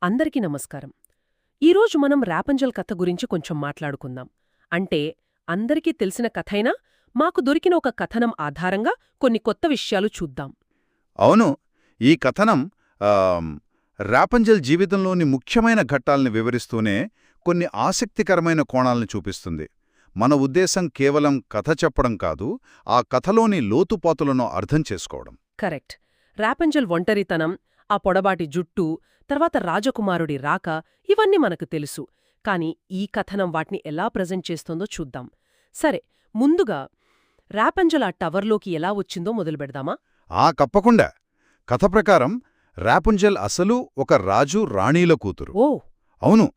అందరికీ నమస్కారం. ఈరోజు మనం రాపంజల్ కథ గురించి కొంచెం మాట్లాడుకుందాం. అంటే అందరికీ తెలిసిన కథైనా మాకు దొరికిన ఒక కథనం ఆధారంగా కొన్ని కొత్త విషయాలు చూద్దాం. అవును, ఈ కథనం రాపంజల్ జీవితంలోని ముఖ్యమైన ఘట్టాల్ని వివరిస్తూనే కొన్ని ఆసక్తికరమైన కోణాల్ని చూపిస్తుంది. మన ఉద్దేశం కేవలం కథ చెప్పడం కాదు, ఆ కథలోని లోతుపాతులను అర్థం చేసుకోవడం. కరెక్ట్. రాపంజల్ ఒంటరితనం, ఆ పొడబాటి జుట్టు, తర్వాత రాజకుమారుడి రాక ఇవన్నీ మనకు తెలుసు. కాని ఈ కథనం వాటిని ఎలా ప్రజెంట్ చేస్తోందో చూద్దాం. సరే, ముందుగా రాపంజల్ ఆ టవర్లోకి ఎలా వచ్చిందో మొదలుపెడదామా? కప్పకుండా. కథ ప్రకారం రాపుంజల్ అసలు ఒక రాజు రాణీల కూతురు. ఓ అవును,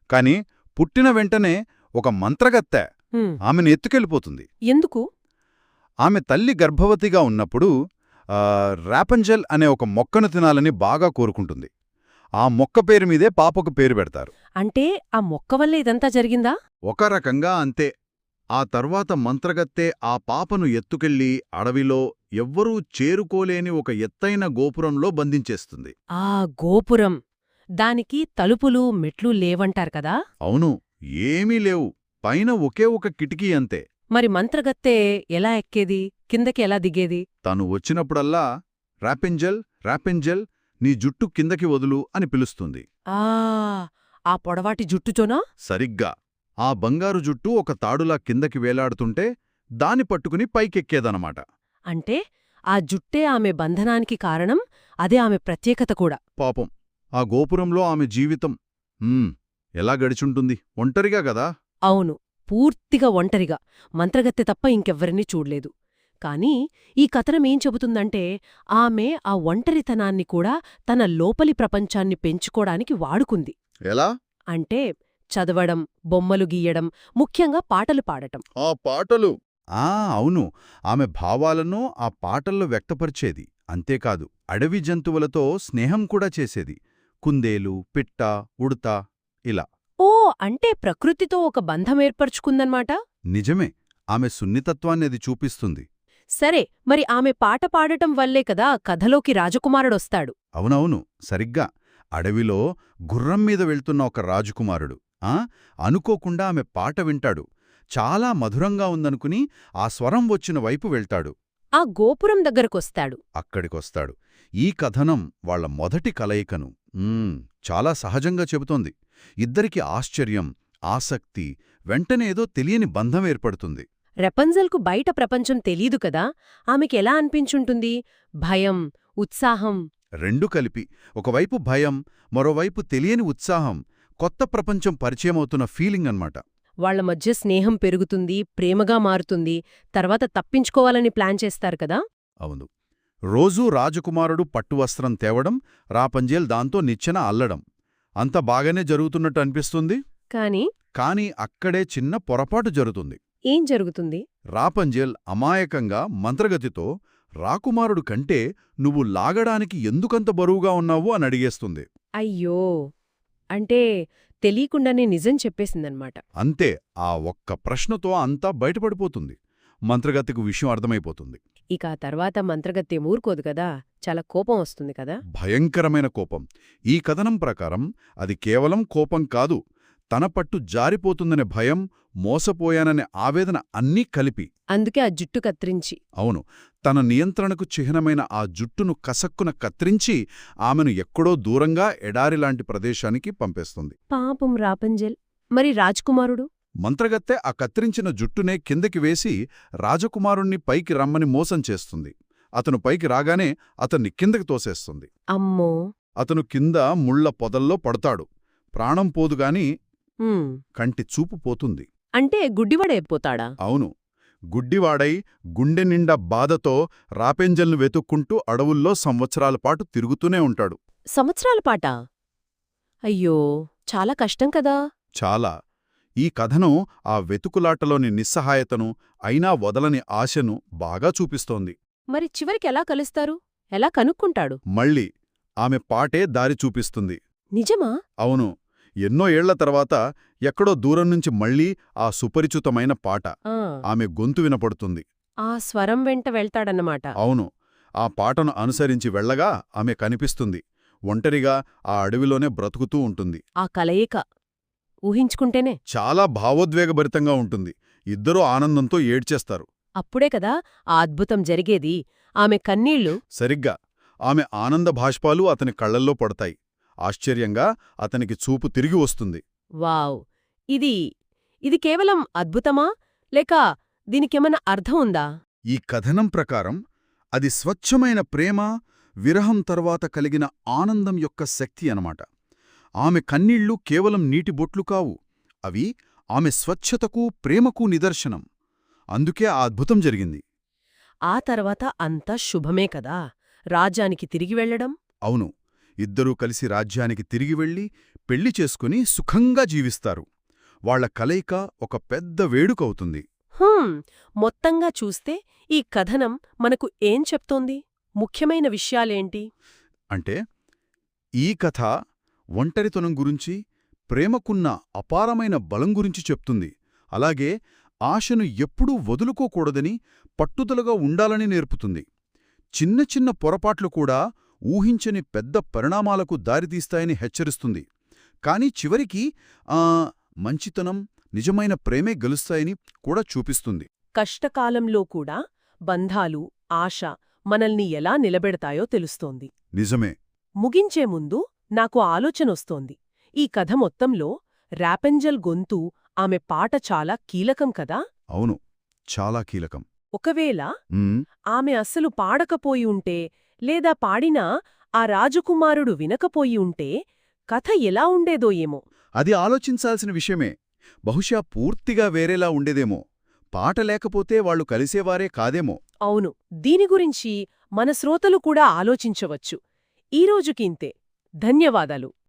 కాని పుట్టిన వెంటనే ఒక మంత్రగత్తె ఆమెను ఎత్తుకెళ్ళిపోతుంది. ఎందుకు? ఆమె తల్లి గర్భవతిగా ఉన్నప్పుడు రాపంజల్ అనే ఒక మొక్కను తినాలని బాగా కోరుకుంటుంది. ఆ మొక్క పేరు మీదే పాపకు పేరు పెడతారు. అంటే ఆ మొక్క వల్లే ఇదంతా జరిగిందా? ఒక రకంగా అంతే. ఆ తర్వాత మంత్రగత్తె ఆ పాపను ఎత్తుకెళ్లి అడవిలో ఎవ్వరూ చేరుకోలేని ఒక ఎత్తైన గోపురంలో బంధించేస్తుంది. ఆ గోపురం, దానికి తలుపులు మెట్లు లేవంటారు కదా? అవును, ఏమీ లేవు. పైన ఒకే ఒక కిటికీ అంతే. మరి మంత్రగత్తె ఎలా ఎక్కేది, కిందకి ఎలా దిగేది? తను వచ్చినప్పుడల్లా రాపెంజల్ రాపెంజల్, నీ జుట్టు కిందకి వదులు అని పిలుస్తుంది. ఆ పొడవాటి జుట్టుతోనా? సరిగ్గా. ఆ బంగారు జుట్టు ఒక తాడులా కిందకి వేలాడుతుంటే దాని పట్టుకుని పైకెక్కేదనమాట. అంటే ఆ జుట్టే ఆమె బంధనానికి కారణం, అదే ఆమె ప్రత్యేకత కూడా. పాపం, ఆ గోపురంలో ఆమె జీవితం ఎలా గడిచుంటుంది? ఒంటరిగా గదా? అవును, పూర్తిగా ఒంటరిగా, మంత్రగత్తె తప్ప ఇంకెవ్వరినీ చూడ్లేదు. కాని ఈ కథనమేం చెబుతుందంటే ఆమె ఆ ఒంటరితనాన్ని కూడా తన లోపలి ప్రపంచాన్ని పెంచుకోడానికి వాడుకుంది. ఎలా? అంటే చదవడం, బొమ్మలు గీయడం, ముఖ్యంగా పాటలు పాడటం. ఆ పాటలు! అవును, ఆమె భావాలను ఆ పాటల్లో వ్యక్తపరిచేది. అంతేకాదు, అడవి జంతువులతో స్నేహం కూడా చేసేది. కుందేలు, పిట్ట, ఉడత ఇలా. అంటే ప్రకృతితో ఒక బంధం ఏర్పరచుకుందన్నమాట. నిజమే, ఆమె సున్నితత్వాన్ని అది చూపిస్తుంది. సరే, మరి ఆమె పాట పాడటం వల్లే కదా కథలోకి రాజకుమారుడొస్తాడు. అవునవును, సరిగ్గా. అడవిలో గుర్రం మీద వెళ్తున్న ఒక రాజకుమారుడు అనుకోకుండా ఆమె పాట వింటాడు. చాలా మధురంగా ఉందనుకుని ఆ స్వరం వచ్చిన వైపు వెళ్తాడు. ఆ గోపురం దగ్గరకొస్తాడు. అక్కడికొస్తాడు. ఈ కథనం వాళ్ల మొదటి కలయికను చాలా సహజంగా చెబుతోంది. ఇద్దరికి ఆశ్చర్యం, ఆసక్తి, వెంటనే ఏదో తెలియని బంధం ఏర్పడుతుంది. రాపంజల్కు బయట ప్రపంచం తెలీదు కదా, ఆమెకెలా అనిపించుంటుంది? భయం, ఉత్సాహం రెండూ కలిపి. ఒకవైపు భయం, మరోవైపు తెలియని ఉత్సాహం, కొత్త ప్రపంచం పరిచయమవుతున్న ఫీలింగ్ అన్నమాట. వాళ్ల మధ్య స్నేహం పెరుగుతుంది, ప్రేమగా మారుతుంది, తర్వాత తప్పించుకోవాలని ప్లాన్ చేస్తారు కదా? అవును. రోజూ రాజకుమారుడు పట్టువస్త్రం తేవడం, రాపంజల్ దాంతో నిచ్చెన అల్లడం, అంత బాగానే జరుగుతున్నట్టు అనిపిస్తుంది. కాని అక్కడే చిన్న పొరపాటు జరుగుతుంది. ఏం జరుగుతుంది? రాపంజల్ అమాయకంగా మంత్రగతితో రాకుమారుడు కంటే నువ్వు లాగడానికి ఎందుకంత బరువుగా ఉన్నావు అని అడిగేస్తుంది. అయ్యో, అంటే తెలియకుండానే నిజం చెప్పేసిందన్నమాట. అంతే, ఆ ఒక్క ప్రశ్నతో అంతా బయటపడిపోతుంది. మంత్రగతికు విషయం అర్థమైపోతుంది. ఇక తర్వాత మంత్రగత్తె ఊరుకోదు కదా, చాలా కోపం వస్తుంది కదా. భయంకరమైన కోపం. ఈ కథనం ప్రకారం అది కేవలం కోపం కాదు, తన పట్టు జారిపోతుందనే భయం, మోసపోయాననే ఆవేదన అన్నీ కలిపి. అందుకే ఆ జుట్టు కత్తిరించి. అవును, తన నియంత్రణకు చిహ్నమైన ఆ జుట్టును కసక్కున కత్తిరించి ఆమెను ఎక్కడో దూరంగా ఎడారిలాంటి ప్రదేశానికి పంపేస్తుంది. పాపం రాపంజల్. మరి రాజ్కుమారుడు? మంత్రగత్తె ఆ కత్తిరించిన జుట్టునే కిందకి వేసి రాజకుమారుణ్ణి పైకి రమ్మని మోసం చేస్తుంది. అతను పైకి రాగానే అతన్ని కిందకి తోసేస్తుంది. అమ్మో! అతను కింద ముళ్ల పొదల్లో పడతాడు. ప్రాణం పోదుగాని కంటి చూపు పోతుంది. అంటే గుడ్డివాడైపోతాడా? అవును, గుడ్డివాడై గుండె నిండా బాధతో రాపెంజల్ను వెతుక్కుంటూ అడవుల్లో సంవత్సరాల పాటు తిరుగుతూనే ఉంటాడు. సంవత్సరాల పాటా? అయ్యో, చాలా కష్టం కదా. చాలా. ఈ కథనం ఆ వెతుకులాటలోని నిస్సహాయతను, అయినా వదలని ఆశను బాగా చూపిస్తోంది. మరి చివరికి ఎలా కలుస్తారు? ఎలా కనుక్కుంటాడు? మళ్ళీ ఆమె పాటే దారి చూపిస్తుంది. నిజమా? అవును, ఎన్నో ఏళ్ల తర్వాత ఎక్కడో దూరం నుంచి మళ్లీ ఆ సుపరిచితమైన పాట ఆమె గొంతు వినపడుతుంది. ఆ స్వరం వెంట వెళ్తాడన్నమాట. అవును, ఆ పాటను అనుసరించి వెళ్లగా ఆమె కనిపిస్తుంది. ఒంటరిగా ఆ అడవిలోనే బ్రతుకుతూ ఉంటుంది. ఆ కలయిక ఊహించుకుంటేనే చాలా భావోద్వేగభరితంగా ఉంటుంది. ఇద్దరూ ఆనందంతో ఏడ్చేస్తారు. అప్పుడే కదా ఆ అద్భుతం జరిగేది. ఆమె కన్నీళ్లు సరిగ్గా ఆమె ఆనంద భాష్పాలు అతని కళ్లల్లో పడతాయి. ఆశ్చర్యంగా అతనికి చూపు తిరిగి వస్తుంది. వావ్! ఇది కేవలం అద్భుతమా లేక దీనికేమన్నా అర్థం ఉందా? ఈ కథనం ప్రకారం అది స్వచ్ఛమైన ప్రేమ, విరహం తర్వాత కలిగిన ఆనందం యొక్క శక్తి అనమాట. ఆమె కన్నీళ్లు కేవలం నీటి బొట్లు కావు. అవి ఆమె స్వచ్ఛతకు, ప్రేమకు నిదర్శనం. అందుకే ఆ అద్భుతం జరిగింది. ఆ తర్వాత అంతా శుభమే కదా, రాజ్యానికి తిరిగి వెళ్లడం. అవును, ఇద్దరూ కలిసి రాజ్యానికి తిరిగి వెళ్లి పెళ్లి చేసుకుని సుఖంగా జీవిస్తారు. వాళ్ల కలయిక ఒక పెద్ద వేడుకవుతుంది. మొత్తంగా చూస్తే ఈ కథనం మనకు ఏం చెప్తోంది? ముఖ్యమైన విషయాలేంటి? అంటే ఈ కథ ఒంటరితనం గురించి, ప్రేమకున్న అపారమైన బలం గురించి చెప్తుంది. అలాగే ఆశను ఎప్పుడూ వదులుకోకూడదని, పట్టుదలగా ఉండాలని నేర్పుతుంది. చిన్న చిన్న పొరపాట్లు కూడా ఊహించని పెద్ద పరిణామాలకు దారితీస్తాయని హెచ్చరిస్తుంది. కాని చివరికి మంచితనం, నిజమైన ప్రేమే గెలుస్తాయని కూడా చూపిస్తుంది. కష్టకాలంలో కూడా బంధాలు, ఆశ మనల్ని ఎలా నిలబెడతాయో తెలుస్తోంది. నిజమే. ముగించే ముందు నాకు ఆలోచనొస్తోంది. ఈ కథ మొత్తంలో రాపెంజల్ గొంతు, ఆమె పాట చాలా కీలకం కదా? అవును, చాలా కీలకం. ఒకవేళ ఆమె అస్సలు పాడకపోయి ఉంటే, లేదా పాడినా ఆ రాజకుమారుడు వినకపోయి ఉంటే కథ ఎలా ఉండేదో ఏమో. అది ఆలోచించాల్సిన విషయమే. బహుశా పూర్తిగా వేరేలా ఉండేదేమో. పాట లేకపోతే వాళ్లు కలిసేవారే కాదేమో. అవును, దీని గురించి మన శ్రోతలు కూడా ఆలోచించవచ్చు. ఈరోజుకింతే. ధన్యవాదాలు.